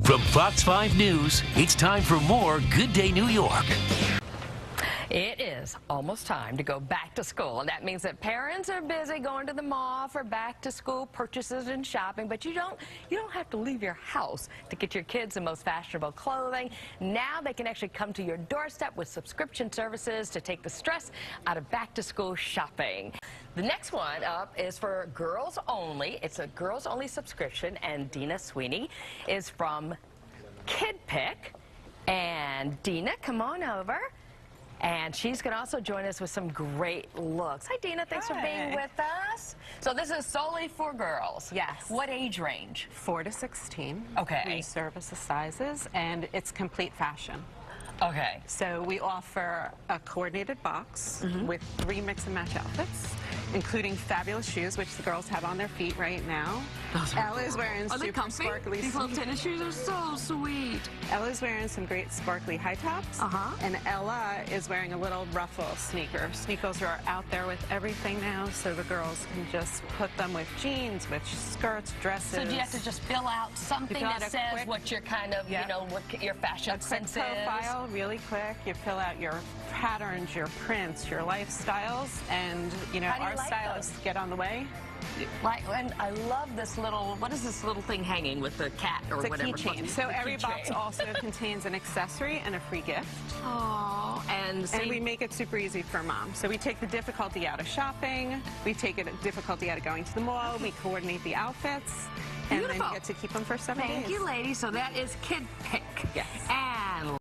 From Fox 5 News, it's time for more Good Day New York. It is almost time to go back to school, and that means that parents are busy going to the mall for back to school purchases and shopping, but you don't have to leave your house to get your kids the most fashionable clothing. Now they can actually come to your doorstep with subscription services to take the stress out of back to school shopping. The next one up is for girls only. It's a girls only subscription, and Dina Sweeney is from Kidpik. And Dina, come on over. And she's going to also join us with some great looks. Hi, Dina. Thanks for being with us. So this is solely for girls. Yes. What age range? 4 to 16. Okay. We service the sizes, and it's complete fashion. Okay. So we offer a coordinated box with 3 mix and match outfits, including fabulous shoes, which the girls have on their feet right now. Ella is wearing super sparkly. These little tennis shoes are so sweet. Ella's wearing some great sparkly high tops. And Ella is wearing a little ruffle sneaker. Sneakers are out there with everything now, so the girls can just put them with jeans, with skirts, dresses. So do you have to just fill out something that says what your kind of, you know, what your fashion sense is? Profile. Really quick, you fill out your patterns, your prints, your lifestyles, and you know our stylists get on the way. And I love this little, what is this little thing hanging with the cat or whatever? It's a keychain. So every box also contains an accessory and a free gift. Oh, and we make it super easy for mom. So we take the difficulty out of shopping, we take the difficulty out of going to the mall, we coordinate the outfits, and then you get to keep them for 7 days. Thank you, ladies. So that is Kidpik. Yes. And